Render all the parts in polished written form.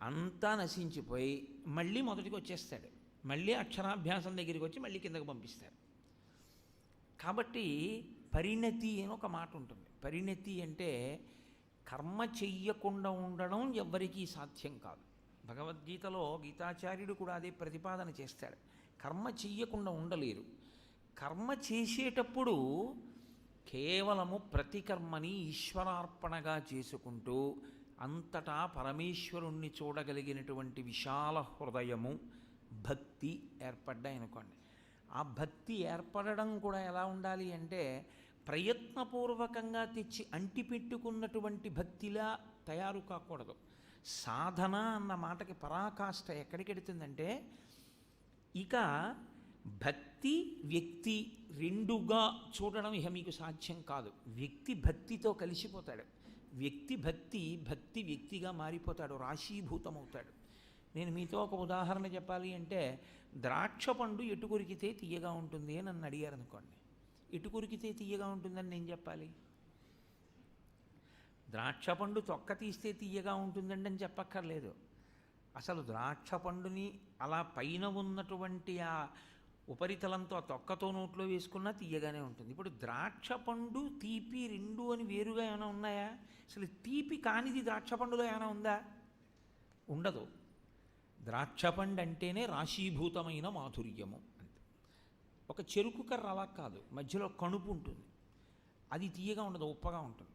అంతా నశించిపోయి మళ్ళీ మొదటికి వచ్చేస్తాడు. మళ్ళీ అక్షరాభ్యాసం దగ్గరికి వచ్చి మళ్ళీ కిందకు పంపిస్తాడు. కాబట్టి పరిణతి అని ఒక మాట ఉంటుంది. పరిణతి అంటే కర్మ చెయ్యకుండా ఉండడం ఎవ్వరికీ సాధ్యం కాదు. భగవద్గీతలో గీతాచార్యుడు కూడా అదే ప్రతిపాదన చేస్తాడు. కర్మ చెయ్యకుండా ఉండలేరు. కర్మ చేసేటప్పుడు కేవలము ప్రతి కర్మని ఈశ్వరార్పణగా చేసుకుంటూ అంతటా పరమేశ్వరుణ్ణి చూడగలిగినటువంటి విశాల హృదయము, భక్తి ఏర్పడ్డాయనుకోండి. ఆ భక్తి ఏర్పడడం కూడా ఎలా ఉండాలి అంటే ప్రయత్నపూర్వకంగా తెచ్చి అంటిపెట్టుకున్నటువంటి భక్తిలా తయారు కాకూడదు. సాధన అన్న మాటకి పరాకాష్ఠ ఎక్కడికెడుతుందంటే, ఇక భక్తి వ్యక్తి రెండుగా చూడడం ఇక మీకు సాధ్యం కాదు. వ్యక్తి భక్తితో కలిసిపోతాడు. వ్యక్తి భక్తి వ్యక్తిగా మారిపోతాడు, రాశీభూతమవుతాడు. నేను మీతో ఒక ఉదాహరణ చెప్పాలి అంటే, ద్రాక్ష పండు ఎటు కొరికితే తీయగా ఉంటుంది అని నన్ను అడిగారు అనుకోండి. ఎటు కొరికితే తీయగా ఉంటుందని నేను చెప్పాలి? ద్రాక్ష పండు తొక్క తీస్తే తీయగా ఉంటుందండి అని చెప్పక్కర్లేదు. అసలు ద్రాక్ష పండుని అలా పైన ఉన్నటువంటి ఆ ఉపరితలంతో ఆ తొక్కతో నోట్లో వేసుకున్నా తీయగానే ఉంటుంది. ఇప్పుడు ద్రాక్ష పండు తీపి రెండు అని వేరుగా ఏమైనా ఉన్నాయా? అసలు తీపి కానిది ద్రాక్ష పండులో ఏమైనా ఉందా? ఉండదు. ద్రాక్ష పండు అంటేనే రాశీభూతమైన మాధుర్యము అంతే. ఒక చెరుకు కర్ర అలా కాదు, మధ్యలో కణుపు ఉంటుంది, అది తీయగా ఉండదు, ఉప్పగా ఉంటుంది.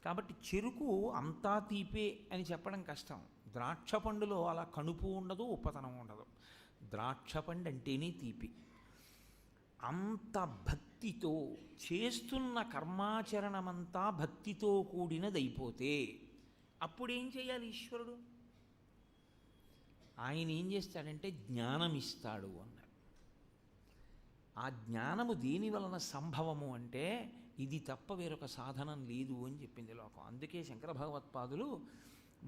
కాబట్టి చెరుకు అంతా తీపే అని చెప్పడం కష్టం. ద్రాక్ష పండులో అలా కణుపు ఉండదు, ఉప్పతనం ఉండదు. ద్రాక్ష పండు అంటేనే తీపి. అంత భక్తితో చేస్తున్న కర్మాచరణమంతా భక్తితో కూడినదైపోతే అప్పుడేం చేయాలి ఈశ్వరుడు? ఆయన ఏం చేస్తాడంటే జ్ఞానం ఇస్తాడు అన్నాడు. ఆ జ్ఞానము దేని వలన సంభవము అంటే ఇది తప్ప వేరొక సాధనం లేదు అని చెప్పింది లోకం. అందుకే శంకర భగవత్పాదులు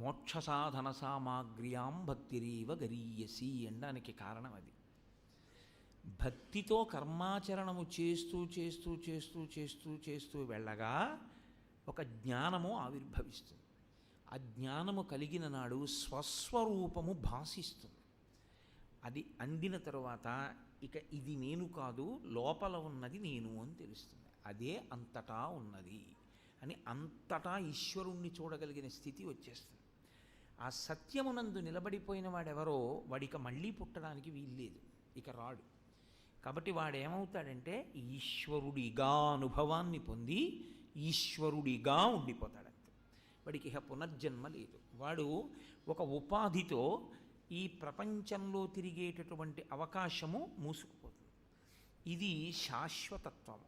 మోక్ష సాధన సామాగ్ర్యాం భక్తిరీవ గరీయసి అనడానికి కారణం అది. భక్తితో కర్మాచరణము చేస్తూ చేస్తూ చేస్తూ చేస్తూ చేస్తూ వెళ్ళగా ఒక జ్ఞానము ఆవిర్భవిస్తుంది. ఆ జ్ఞానము కలిగిన నాడు స్వస్వరూపము భాసిస్తుంది. అది అందిన తరువాత ఇక ఇది నేను కాదు, లోపల ఉన్నది నేను అని తెలుస్తుంది. అదే అంతటా ఉన్నది అని అంతటా ఈశ్వరుణ్ణి చూడగలిగిన స్థితి వచ్చేస్తుంది. ఆ సత్యమునందు నిలబడిపోయిన వాడెవరో వాడిక మళ్ళీ పుట్టడానికి వీల్లేదు, ఇక రాడు. కాబట్టి వాడేమవుతాడంటే ఈశ్వరుడిగా అనుభవాన్ని పొంది ఈశ్వరుడిగా ఉండిపోతాడంతే. వాడికి ఇక పునర్జన్మ లేదు. వాడు ఒక ఉపాధితో ఈ ప్రపంచంలో తిరిగేటటువంటి అవకాశము మూసుకుపోతుంది. ఇది శాశ్వతత్వము.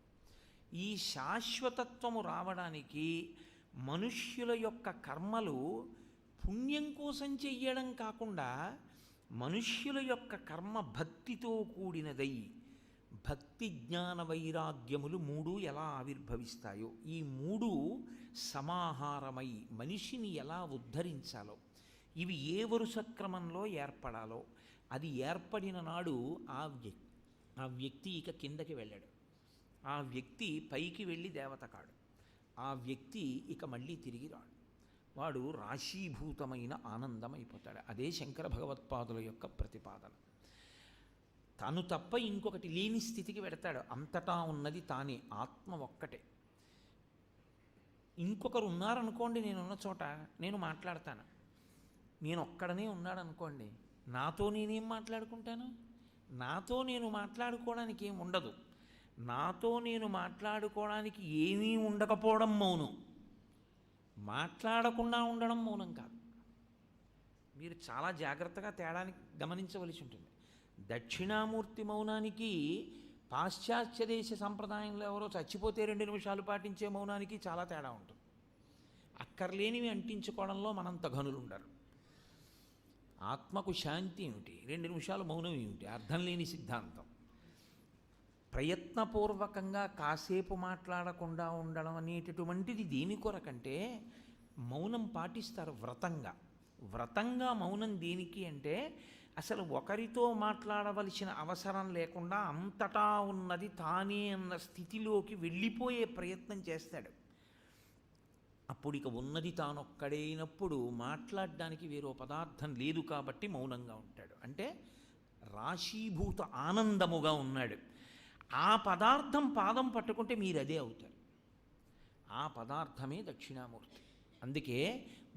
ఈ శాశ్వతత్వము రావడానికి మనుష్యుల యొక్క కర్మలు పుణ్యం కోసం చెయ్యడం కాకుండా మనుష్యుల యొక్క కర్మ భక్తితో కూడినదై, భక్తి జ్ఞాన వైరాగ్యములు మూడు ఎలా ఆవిర్భవిస్తాయో, ఈ మూడు సమాహారమై మనిషిని ఎలా ఉద్ధరించాలో, ఇవి ఏ వరుస క్రమంలో ఏర్పడాలో అది ఏర్పడిన నాడు ఆ వ్యక్తి ఇక కిందకి వెళ్ళాడు. ఆ వ్యక్తి పైకి వెళ్ళి దేవత కాడు. ఆ వ్యక్తి ఇక మళ్ళీ తిరిగి రాడు. వాడు రాశీభూతమైన ఆనందం అయిపోతాడు. అదే శంకర భగవత్పాదుల యొక్క ప్రతిపాదన. తను తప్ప ఇంకొకటి లేని స్థితికి వెడతాడు. అంతటా ఉన్నది తానే, ఆత్మ ఒక్కటే. ఇంకొకరు ఉన్నారనుకోండి, నేనున్న చోట నేను మాట్లాడతాను. నేను ఒక్కడనే ఉన్నాడు అనుకోండి, నాతో నేనేం మాట్లాడుకుంటాను? నాతో నేను మాట్లాడుకోవడానికి ఏం ఉండదు. నాతో నేను మాట్లాడుకోవడానికి ఏమీ ఉండకపోవడం మౌనం. మాట్లాడకుండా ఉండడం మౌనం కాదు. మీరు చాలా జాగ్రత్తగా తేడాన్ని గమనించవలసి ఉంటుంది. దక్షిణామూర్తి మౌనానికి పాశ్చాత్య దేశ సంప్రదాయంలో ఎవరో చచ్చిపోతే 2 నిమిషాలు పాటించే మౌనానికి చాలా తేడా ఉంటుంది. అక్కర్లేనివి అంటించుకోవడంలో మనంత ఘనులు ఉండరు. ఆత్మకు శాంతి ఏమిటి? 2 నిమిషాలు మౌనం ఏమిటి? అర్థం లేని సిద్ధాంతం. ప్రయత్నపూర్వకంగా కాసేపు మాట్లాడకుండా ఉండడం అనేటటువంటిది దేని కొరకంటే మౌనం పాటిస్తారు వ్రతంగా మౌనం దేనికి అంటే అసలు ఒకరితో మాట్లాడవలసిన అవసరం లేకుండా అంతటా ఉన్నది తానే అన్న స్థితిలోకి వెళ్ళిపోయే ప్రయత్నం చేస్తాడు. అప్పుడు ఇక ఉన్నది తానొక్కడైనప్పుడు మాట్లాడడానికి వేరో పదార్థం లేదు కాబట్టి మౌనంగా ఉంటాడు. అంటే రాశీభూత ఆనందముగా ఉన్నాడు. ఆ పదార్థం పాదం పట్టుకుంటే మీరు అదే అవుతారు. ఆ పదార్థమే దక్షిణామూర్తి. అందుకే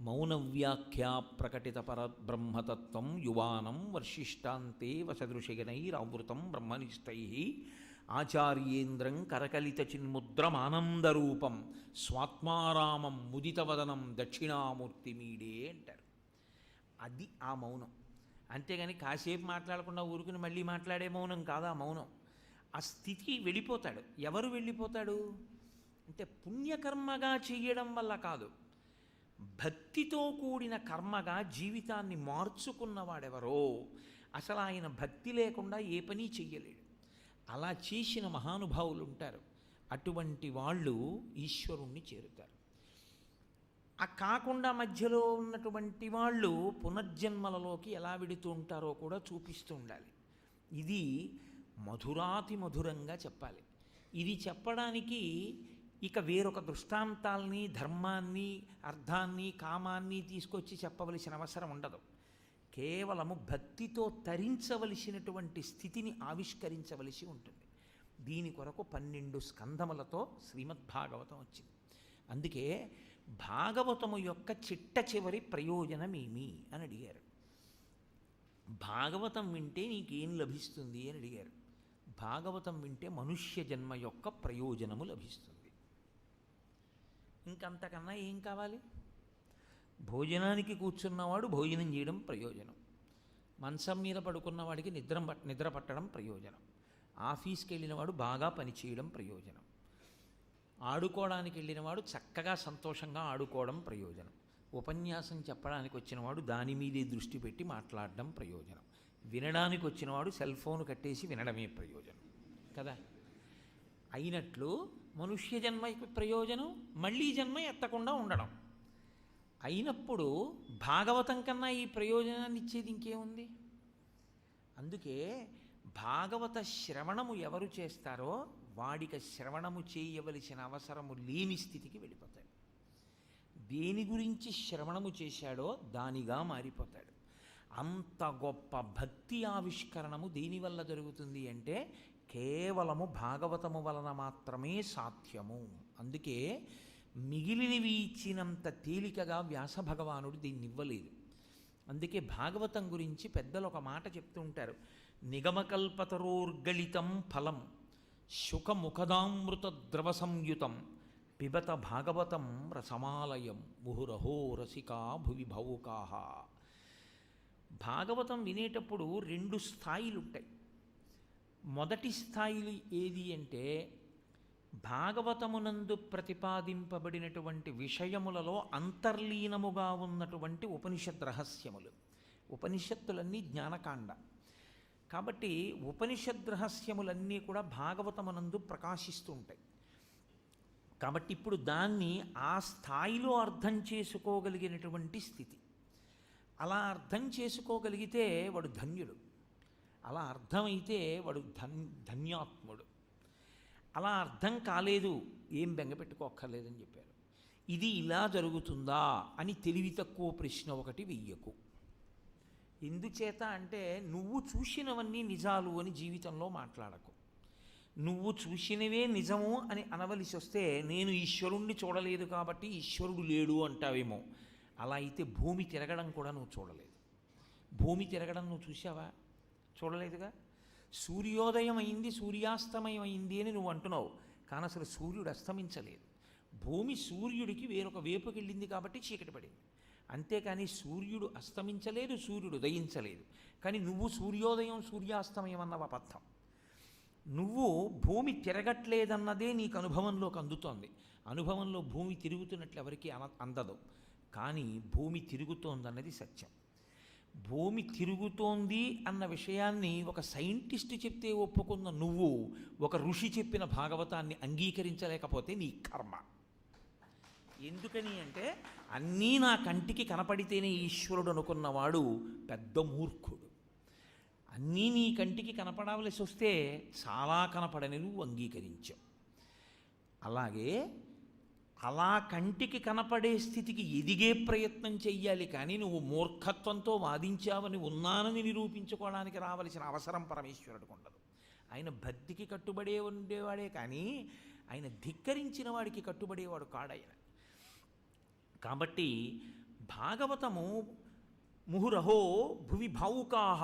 మౌనవ్యాఖ్యా ప్రకటిత పరబ్రహ్మతత్వం యువానం వర్షిష్టాంతే వసదృశిగనైరావృతం బ్రహ్మనిష్టై ఆచార్యేంద్రం కరకలిత చిన్ముద్రమానందరూపం స్వాత్మారామం ముదితవదనం దక్షిణామూర్తి మీడే అంటారు. అది ఆ మౌనం. అంతేగాని కాసేపు మాట్లాడకుండా ఊరుకుని మళ్ళీ మాట్లాడే మౌనం కాదా మౌనం. ఆ స్థితికి వెళ్ళిపోతాడు. ఎవరు వెళ్ళిపోతాడు అంటే పుణ్యకర్మగా చెయ్యడం వల్ల కాదు, భక్తితో కూడిన కర్మగా జీవితాన్ని మార్చుకున్నవాడెవరో, అసలు ఆయన భక్తి లేకుండా ఏ పని చెయ్యలేడు. అలా చేసిన మహానుభావులు ఉంటారు. అటువంటి వాళ్ళు ఈశ్వరుణ్ణి చేరుతారు. ఆ కాకుండా మధ్యలో ఉన్నటువంటి వాళ్ళు పునర్జన్మలలోకి ఎలా వెడుతూ ఉంటారో కూడా చూపిస్తూ ఉండాలి. ఇది మధురాతి మధురంగా చెప్పాలి. ఇది చెప్పడానికి ఇక వేరొక దృష్టాంతాల్ని, ధర్మాన్ని, అర్థాన్ని, కామాన్ని తీసుకొచ్చి చెప్పవలసిన అవసరం ఉండదు. కేవలము భక్తితో తరించవలసినటువంటి స్థితిని ఆవిష్కరించవలసి ఉంటుంది. దీని కొరకు 12 స్కంధములతో శ్రీమద్భాగవతం వచ్చింది. అందుకే భాగవతము యొక్క చిట్ట చివరి ప్రయోజనమేమి అని అడిగారు. భాగవతం వింటే నీకేం లభిస్తుంది అని అడిగారు. భాగవతం వింటే మనుష్య జన్మ యొక్క ప్రయోజనము లభిస్తుంది. ఇంకంతకన్నా ఏం కావాలి? భోజనానికి కూర్చున్నవాడు భోజనం చేయడం ప్రయోజనం, మంచం మీద పడుకున్నవాడికి నిద్ర పట్టడం ప్రయోజనం, ఆఫీస్కి వెళ్ళినవాడు బాగా పనిచేయడం ప్రయోజనం, ఆడుకోవడానికి వెళ్ళినవాడు చక్కగా సంతోషంగా ఆడుకోవడం ప్రయోజనం, ఉపన్యాసం చెప్పడానికి వచ్చినవాడు దాని మీదే దృష్టి పెట్టి మాట్లాడడం ప్రయోజనం, వినడానికి వచ్చినవాడు సెల్ ఫోన్ కట్టేసి వినడమే ప్రయోజనం కదా. అయినట్లు మనుష్య జన్మకి ప్రయోజనం మళ్ళీ జన్మ ఎత్తకుండా ఉండడం. అయినప్పుడు భాగవతం కన్నా ఈ ప్రయోజనాన్ని ఇచ్చేది ఇంకేముంది? అందుకే భాగవత శ్రవణము ఎవరు చేస్తారో వాడికి శ్రవణము చేయవలసిన అవసరము లేని స్థితికి వెళ్ళిపోతాడు. దేని గురించి శ్రవణము చేశాడో దానిగా మారిపోతాడు. అంత గొప్ప భక్తి ఆవిష్కరణము దేనివల్ల జరుగుతుంది అంటే కేవలము భాగవతము వలన మాత్రమే సాధ్యము. అందుకే మిగిలినవి ఇచ్చినంత తేలికగా వ్యాస భగవానుడు దీన్ని ఇవ్వలేదు. అందుకే భాగవతం గురించి పెద్దలు ఒక మాట చెప్తూ ఉంటారు. నిగమకల్పతరోర్గళితం ఫలం శుకముఖదామృత ద్రవ సంయుతం పిబత భాగవతం రసమాలయం ముహురహో రసికా భువి భౌకాహ. భాగవతం వినేటప్పుడు 2 స్థాయిలు ఉంటాయి. మొదటి స్థాయి ఏది అంటే భాగవతమునందు ప్రతిపాదింపబడినటువంటి విషయములలో అంతర్లీనముగా ఉన్నటువంటి ఉపనిషత్ రహస్యములు. ఉపనిషత్తులన్నీ జ్ఞానకాండ కాబట్టి ఉపనిషద్ రహస్యములన్నీ కూడా భాగవతమునందు ప్రకాశిస్తూ ఉంటాయి. కాబట్టి ఇప్పుడు దాన్ని ఆ స్థాయిలో అర్థం చేసుకోగలిగినటువంటి స్థితి. అలా అర్థం చేసుకోగలిగితే వాడు ధన్యుడు. అలా అర్థమైతే వాడు ధన్యాత్ముడు. అలా అర్థం కాలేదు, ఏం బెంగపెట్టుకోక్కర్లేదని చెప్పారు. ఇది ఇలా జరుగుతుందా అని తెలివి తక్కువ ప్రశ్న ఒకటి వెయ్యకు. ఎందుచేత అంటే నువ్వు చూసినవన్నీ నిజాలు అని జీవితంలో మాట్లాడకు. నువ్వు చూసినవే నిజము అని అనవలసి వస్తే నేను ఈశ్వరుణ్ణి చూడలేదు కాబట్టి ఈశ్వరుడు లేడు అంటావేమో. అలా అయితే భూమి తిరగడం కూడా నువ్వు చూడలేదు. భూమి తిరగడం నువ్వు చూసావా? చూడలేదుగా. సూర్యోదయం అయింది, సూర్యాస్తమయం అయింది అని నువ్వు అంటున్నావు, కానీ అసలు సూర్యుడు అస్తమించలేదు. భూమి సూర్యుడికి వేరొక వేపుకి వెళ్ళింది కాబట్టి చీకటి పడింది. అంతేకాని సూర్యుడు అస్తమించలేదు, సూర్యుడు ఉదయించలేదు. కానీ నువ్వు సూర్యోదయం సూర్యాస్తమయం అన్నవ అబద్ధం. నువ్వు భూమి తిరగట్లేదన్నదే నీకు అనుభవంలోకి అందుతోంది. అనుభవంలో భూమి తిరుగుతున్నట్లు ఎవరికీ అందదు, కానీ భూమి తిరుగుతోందన్నది సత్యం. భూమి తిరుగుతోంది అన్న విషయాన్ని ఒక సైంటిస్ట్ చెప్తే ఒప్పుకున్న నువ్వు ఒక ఋషి చెప్పిన భాగవతాన్ని అంగీకరించలేకపోతే నీ కర్మ. ఎందుకని అంటే అన్నీ నా కంటికి కనపడితేనే ఈశ్వరుడు అనుకున్నవాడు పెద్ద మూర్ఖుడు. అన్నీ నీ కంటికి కనపడవలసి వస్తే చాలా కనపడని నువ్వు అంగీకరించావు. అలాగే అలా కంటికి కనపడే స్థితికి ఎదిగే ప్రయత్నం చెయ్యాలి. కానీ నువ్వు మూర్ఖత్వంతో వాదించావని ఉన్నానని నిరూపించుకోవడానికి రావలసిన అవసరం పరమేశ్వరుడికి ఉండదు. ఆయన భక్తికి కట్టుబడే ఉండేవాడే కానీ ఆయన ధిక్కరించిన వాడికి కట్టుబడేవాడు కాడాయన. కాబట్టి భాగవతము ముహురహో భువి భావుకాహ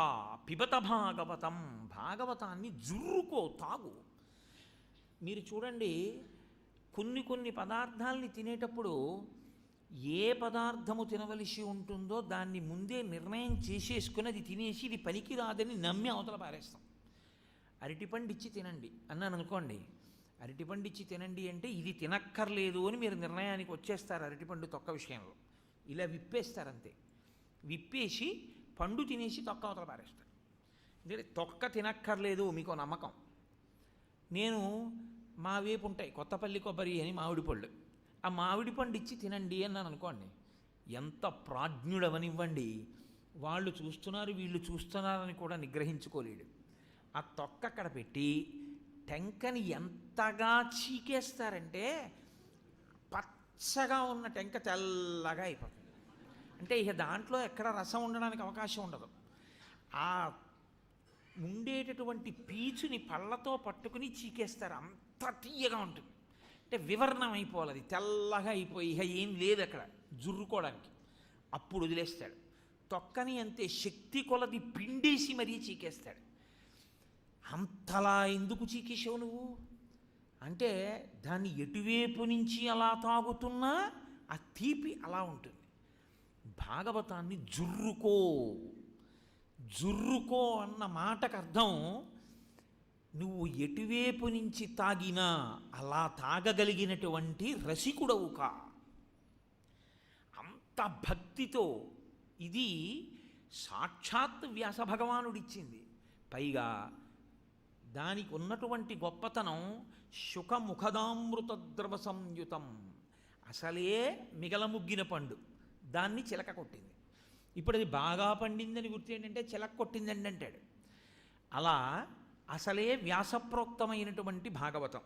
పిబత భాగవతం, భాగవతాన్ని జుర్రుకో, తాగు. మీరు చూడండి, కొన్ని పదార్థాలని తినేటప్పుడు ఏ పదార్థము తినవలసి ఉంటుందో దాన్ని ముందే నిర్ణయం చేసేసుకుని అది తినేసి ఇది పనికి రాదని నమ్మి అవతల పారేస్తాం. అరటిపండు ఇచ్చి తినండి అన్నాను అనుకోండి, అరటిపండు ఇచ్చి తినండి అంటే ఇది తినక్కర్లేదు అని మీరు నిర్ణయానికి వచ్చేస్తారు. అరటిపండు తొక్క విషయంలో ఇలా విప్పేస్తారంతే. విప్పేసి పండు తినేసి తొక్క అవతల పారేస్తారు. ఎందుకంటే తొక్క తినక్కర్లేదు మీకు నమ్మకం. నేను మా వైపు ఉంటాయి కొత్తపల్లి కొబ్బరి అని మామిడి పళ్ళు, ఆ మామిడి పండు ఇచ్చి తినండి అన్నాను అనుకోండి, ఎంత ప్రాజ్ఞుడవనివ్వండి, వాళ్ళు చూస్తున్నారు వీళ్ళు చూస్తున్నారని కూడా నిగ్రహించుకోలేడు. ఆ తొక్క అక్కడ పెట్టి టెంకని ఎంతగా చీకేస్తారంటే పచ్చగా ఉన్న టెంక తెల్లగా అయిపోతుంది. అంటే ఇక దాంట్లో ఎక్కడ రసం ఉండడానికి అవకాశం ఉండదు. ఆ ఉండేటటువంటి పీచుని పళ్ళతో పట్టుకుని చీకేస్తారు, అంత తీయగా ఉంటుంది. అంటే వివరణం అయిపోవాలి, అది తెల్లగా అయిపోయి ఇక ఏం లేదు అక్కడ జుర్రుకోవడానికి. అప్పుడు వదిలేస్తాడు. తొక్కని అంతే శక్తి కొలది పిండేసి మరీ చీకేస్తాడు. అంతలా ఎందుకు చీకేసావు నువ్వు అంటే దాన్ని ఎటువైపు నుంచి అలా తాగుతున్నా ఆ తీపి అలా ఉంటుంది. భాగవతాన్ని జుర్రుకో, జుర్రుకో అన్న మాటకు అర్థం నువ్వు ఎటువైపు నుంచి తాగినా అలా తాగగలిగినటువంటి రసికుడవు కా. అంత భక్తితో ఇది సాక్షాత్ వ్యాస భగవానుడిచ్చింది. పైగా దానికి ఉన్నటువంటి గొప్పతనం శుకముఖదామృత ద్రవ సంయుతం. అసలే మిగలముగ్గిన పండు, దాన్ని చిలక కొట్టింది. ఇప్పుడు అది బాగా పండిందని గుర్తు ఏంటంటే చిలక కొట్టిందండి అంటాడు. అలా అసలే వ్యాసప్రోక్తమైనటువంటి భాగవతం.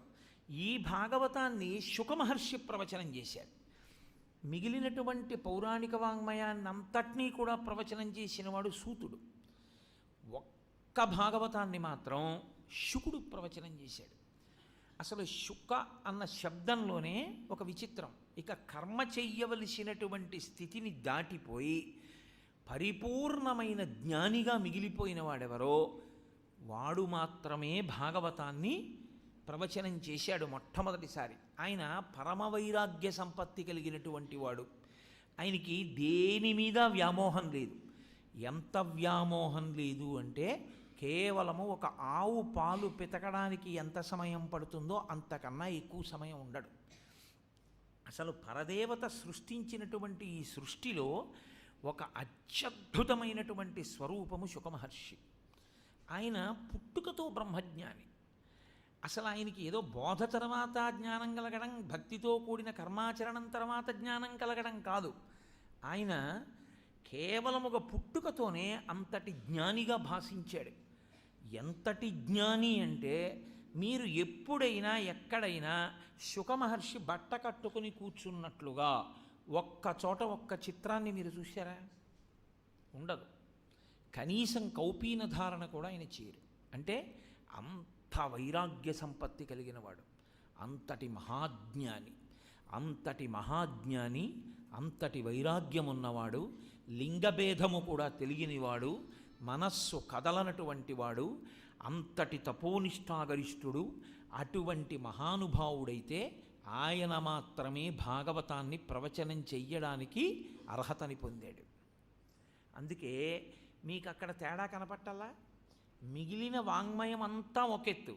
ఈ భాగవతాన్ని శుకమహర్షి ప్రవచనం చేశాడు. మిగిలినటువంటి పౌరాణిక వాంగ్మయాన్ని అంతటినీ కూడా ప్రవచనం చేసినవాడు సూతుడు. ఒక్క భాగవతాన్ని మాత్రం శుకుడు ప్రవచనం చేశాడు. అసలు శుక అన్న శబ్దంలోనే ఒక విచిత్రం. ఇక కర్మ చెయ్యవలసినటువంటి స్థితిని దాటిపోయి పరిపూర్ణమైన జ్ఞానిగా మిగిలిపోయిన వాడెవరో వాడు మాత్రమే భాగవతాన్ని ప్రవచనం చేశాడు మొట్టమొదటిసారి. ఆయన పరమవైరాగ్య సంపత్తి కలిగినటువంటి వాడు. ఆయనకి దేని మీద వ్యామోహం లేదు. ఎంత వ్యామోహం లేదు అంటే కేవలము ఒక ఆవు పాలు పితకడానికి ఎంత సమయం పడుతుందో అంతకన్నా ఎక్కువ సమయం ఉండడు. అసలు పరదేవత సృష్టించినటువంటి ఈ సృష్టిలో ఒక అత్యద్భుతమైనటువంటి స్వరూపము శుకమహర్షి. ఆయన పుట్టుకతో బ్రహ్మజ్ఞాని. అసలు ఆయనకి ఏదో బోధ తర్వాత జ్ఞానం కలగడం, భక్తితో కూడిన కర్మాచరణం తర్వాత జ్ఞానం కలగడం కాదు. ఆయన కేవలం ఒక పుట్టుకతోనే అంతటి జ్ఞానిగా భాషించాడు. ఎంతటి జ్ఞాని అంటే మీరు ఎప్పుడైనా ఎక్కడైనా శుకమహర్షి బట్ట కట్టుకుని కూర్చున్నట్లుగా ఒక్క చోట ఒక్క చిత్రాన్ని మీరు చూశారా? ఉండదు. కనీసం కౌపీన ధారణ కూడా ఆయన చేయరు. అంటే అంత వైరాగ్య సంపత్తి కలిగిన వాడు, అంతటి మహాజ్ఞాని. అంతటి మహాజ్ఞాని, అంతటి వైరాగ్యం ఉన్నవాడు, లింగభేదము కూడా తెలియనివాడు, మనస్సు కదలనటువంటి వాడు, అంతటి తపోనిష్టాగరిష్ఠుడు. అటువంటి మహానుభావుడైతే ఆయన మాత్రమే భాగవతాన్ని ప్రవచనం చెయ్యడానికి అర్హతని పొందాడు. అందుకే మీకు అక్కడ తేడా కనపట్టాలా? మిగిలిన వాంగ్మయం అంతా ఒకెత్తు,